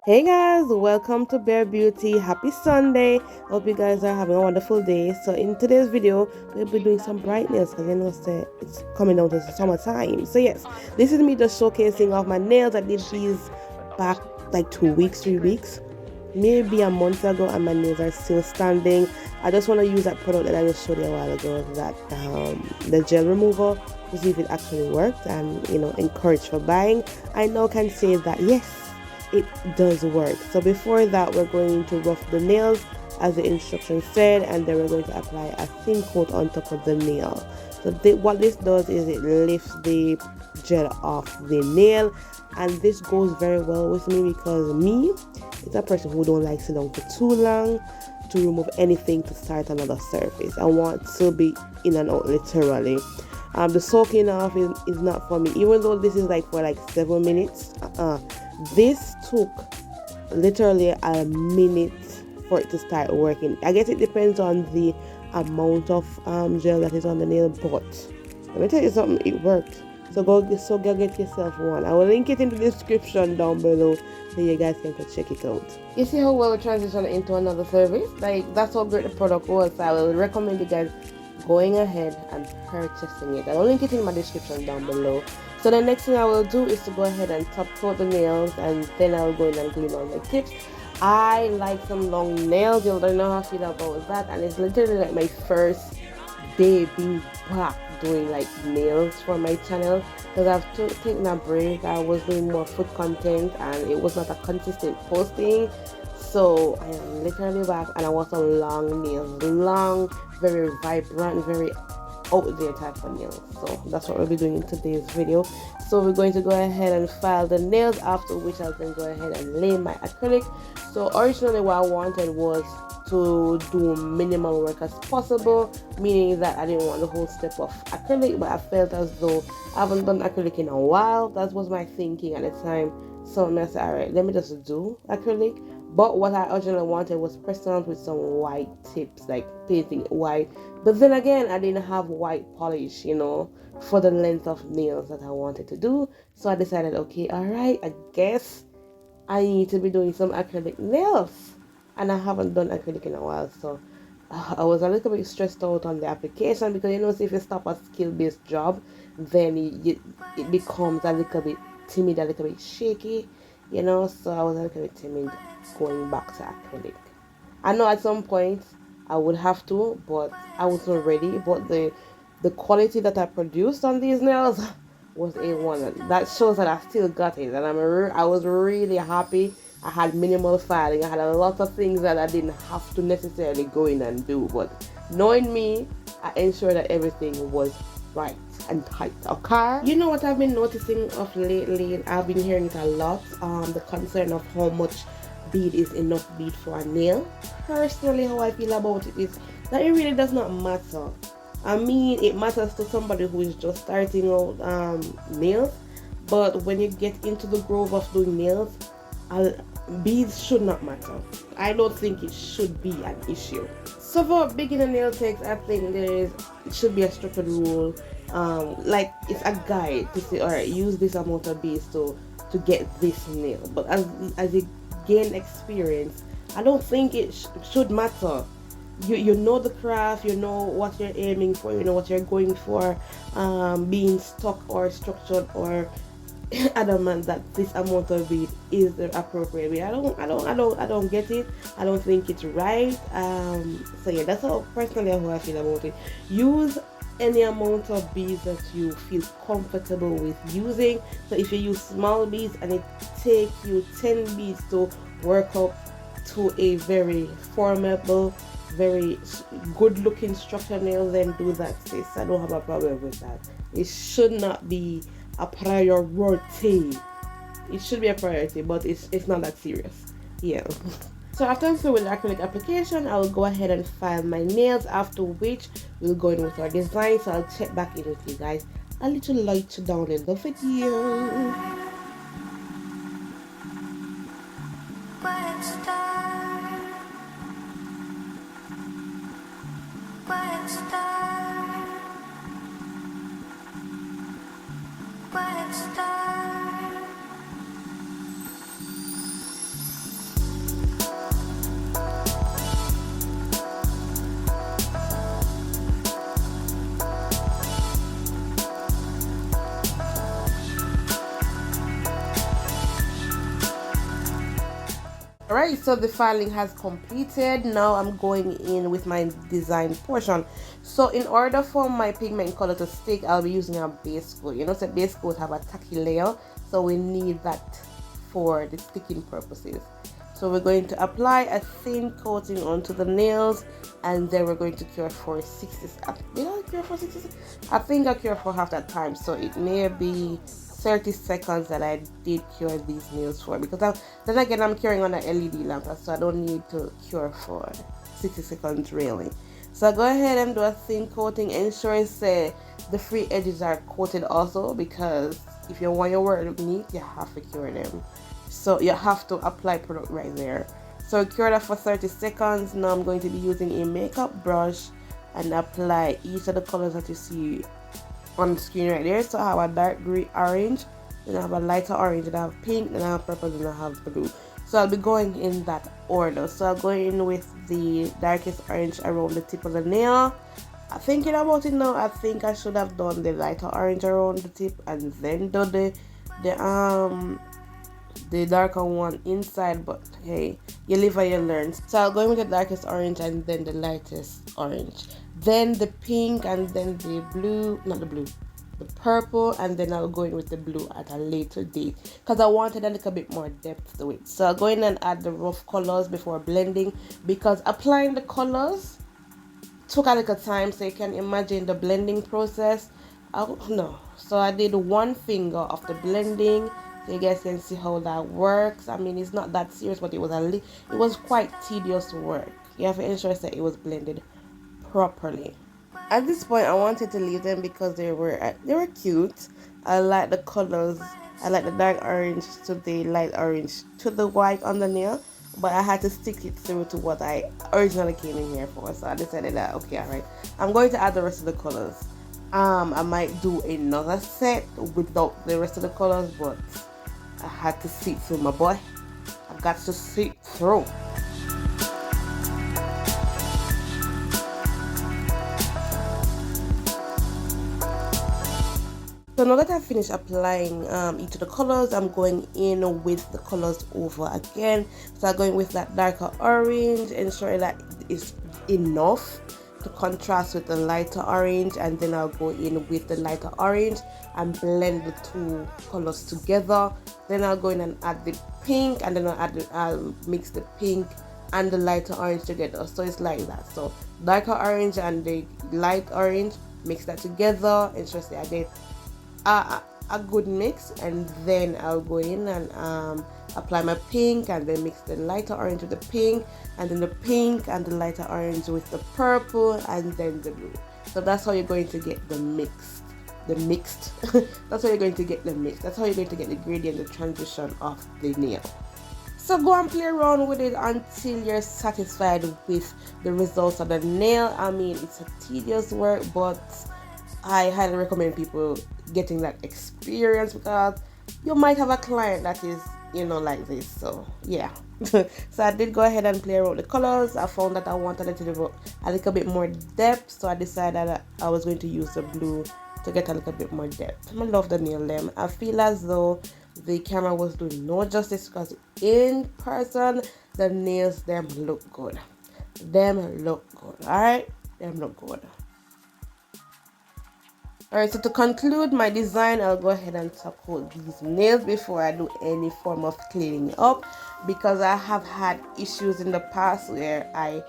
Hey guys, welcome to Bare Beauty. Happy Sunday. Hope you guys are having a wonderful day. So in today's video, we'll be doing some bright nails because you know it's coming down to the summertime. So yes, this is me just showcasing off my nails. I did these back like 2 weeks, 3 weeks, maybe a month ago, and my nails are still standing. I just want to use that product that I just showed you a while ago, that the gel remover, to see if it actually worked, and encourage for buying. I now can say that yes, it does work. So before that, we're going to rough the nails as the instructions said, and then we're going to apply a thin coat on top of the nail. So what this does is it lifts the gel off the nail, and this goes very well with me because me is a person who don't like sit down for too long to remove anything to start another surface. I want to be in and out literally. The soaking off is not for me, even though this is like for like 7 minutes. This took literally a minute for it to start working. I guess it depends on the amount of gel that is on the nail, but let me tell you something, it worked. So go get yourself one. I will link it in the description down below so you guys can go check it out. You see how well we transition into another service? Like, that's how great the product was. So I will recommend you guys going ahead and purchasing it. I will link it in my description down below. So the next thing I will do is to go ahead and top coat the nails, and then I will go in and glue on my tips. I like some long nails. You don't know how I feel about that, and it's literally like my first day being back doing like nails for my channel, because I've taken a break. I was doing more food content and it was not a consistent posting. So I am literally back, and I want some long nails, long, very vibrant, very out there type of nails. So that's what we'll be doing in today's video. So we're going to go ahead and file the nails, after which I'll then go ahead and lay my acrylic. So originally what I wanted was to do minimal work as possible, meaning that I didn't want the whole step of acrylic, but I felt as though I haven't done acrylic in a while. That was my thinking at the time. So I said, alright, let me just do acrylic. But what I originally wanted was pressed on with some white tips, like painting it white. But then again, I didn't have white polish, for the length of nails that I wanted to do. So I decided, okay, alright, I guess I need to be doing some acrylic nails. And I haven't done acrylic in a while, so I was a little bit stressed out on the application, because if you stop a skill-based job, then it becomes a little bit timid, a little bit shaky, so I was a little bit timid going back to acrylic. I know at some point I would have to, but I wasn't ready. But the quality that I produced on these nails was A1. That shows that I still got it, and I was really happy. I had minimal filing. I had a lot of things that I didn't have to necessarily go in and do. But knowing me, I ensured that everything was right and tight. Okay. You know what I've been noticing of lately? I've been hearing it a lot. The concern of how much bead is enough bead for a nail. Personally, how I feel about it is that it really does not matter. I mean, it matters to somebody who is just starting out nails, but when you get into the groove of doing nails, beads should not matter. I don't think it should be an issue. So for beginner nail techs, I think it should be a structured rule. Like it's a guide to say, all right, use this amount of beads to get this nail. But as you gain experience, I don't think it should matter. You know the craft, you know what you're aiming for, you know what you're going for. Being stuck or structured or adamant that this amount of bead is the appropriate bead. I don't get it. I don't think it's right. So yeah, that's how personally how I feel about it. Use any amount of beads that you feel comfortable with using. So if you use small beads and it takes you 10 beads to work up to a very formable, very good looking structured nail, then do that, sis. I don't have a problem with that. It should not be a priority. It should be a priority, but it's not that serious. Yeah. So after I'm through with the acrylic application, I will go ahead and file my nails, after which we'll go in with our design. So I'll check back in with you guys a little later down in the video. Alright, so the filing has completed. Now I'm going in with my design portion. So in order for my pigment color to stick, I'll be using a base coat. You know, so base coat have a tacky layer, so we need that for the sticking purposes. So we're going to apply a thin coating onto the nails, and then we're going to cure for 60 seconds. Did I cure for 60 seconds? I think I cure for half that time, so it may be 30 seconds that I did cure these nails for, because then again I'm curing on an LED lamp, so I don't need to cure for 60 seconds really. So go ahead and do a thin coating, ensuring the free edges are coated also, because if you want your work to look neat, you have to cure them. So you have to apply product right there. So cure that for 30 seconds. Now I'm going to be using a makeup brush and apply each of the colors that you see on the screen right there. So I have a dark green orange, then I have a lighter orange, then I have pink, then I have purple, then I have blue. So I'll be going in that order. So I'll go in with the darkest orange around the tip of the nail. I'm thinking about it now, I think I should have done the lighter orange around the tip and then do the darker one inside, but hey, you live and you learn. So I'll go in with the darkest orange and then the lightest orange, then the pink, and then the blue, not the blue, the purple, and then I'll go in with the blue at a later date because I wanted a little bit more depth to it. So I'll go in and add the rough colors before blending, because applying the colors took a little time, so you can imagine the blending process. So I did one finger of the blending, so you guys can see how that works. I mean, it's not that serious, but it was quite tedious work. You have to ensure that it was blended properly. At this point, I wanted to leave them because they were cute. I like the colors. I like the dark orange to the light orange to the white on the nail, but I had to stick it through to what I originally came in here for. So I decided that, okay, alright, I'm going to add the rest of the colors. I might do another set without the rest of the colors, but I had to see through, my boy. I got to see through. So now that I've finished applying each of the colors, I'm going in with the colors over again. So I'm going with that darker orange, ensuring that it's enough to contrast with the lighter orange, and then I'll go in with the lighter orange and blend the two colors together. Then I'll go in and add the pink, and then I'll mix the pink and the lighter orange together. So it's like that. So darker orange and the light orange, mix that together, ensure that I get a good mix, and then I'll go in and apply my pink, and then mix the lighter orange with the pink, and then the pink and the lighter orange with the purple, and then the blue. So that's how you're going to get the mixed that's how you're going to get the mix. That's how you're going to get the gradient, the transition of the nail. So go and play around with it until you're satisfied with the results of the nail. I mean, it's a tedious work, but I highly recommend people getting that experience, because you might have a client that is, like this. So yeah. So I did go ahead and play around with the colors. I found that I wanted a little bit more depth, so I decided that I was going to use the blue to get a little bit more depth. I love the nail them. I feel as though the camera was doing no justice, because in person the nails them look good. Alright, them look good. Alright, so to conclude my design, I'll go ahead and top coat these nails before I do any form of cleaning up, because I have had issues in the past where I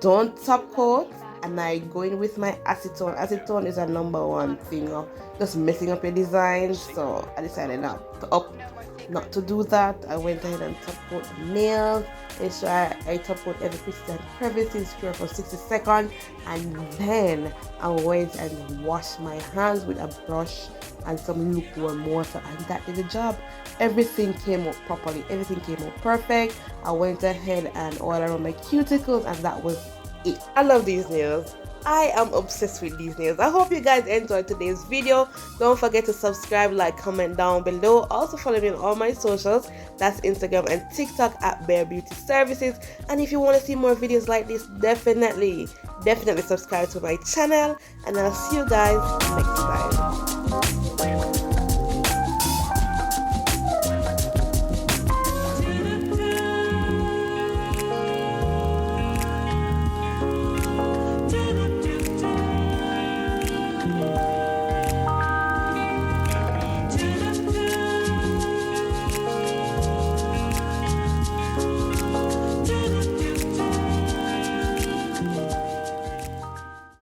don't top coat and I go in with my acetone. Acetone is a #1 thing of just messing up your design, so I decided not to do that. I went ahead and top coat the nails. Ensure I top coat every piece and crevice, cure for 60 seconds, and then I went and washed my hands with a brush and some lukewarm water, and that did the job. Everything came out properly, everything came out perfect. I went ahead and oiled around my cuticles, and that was it. I love these nails. I am obsessed with these nails. I hope you guys enjoyed today's video. Don't forget to subscribe, like, comment down below. Also follow me on all my socials. That's Instagram and TikTok at Bare Beauty Services. And if you want to see more videos like this, definitely subscribe to my channel. And I'll see you guys next time.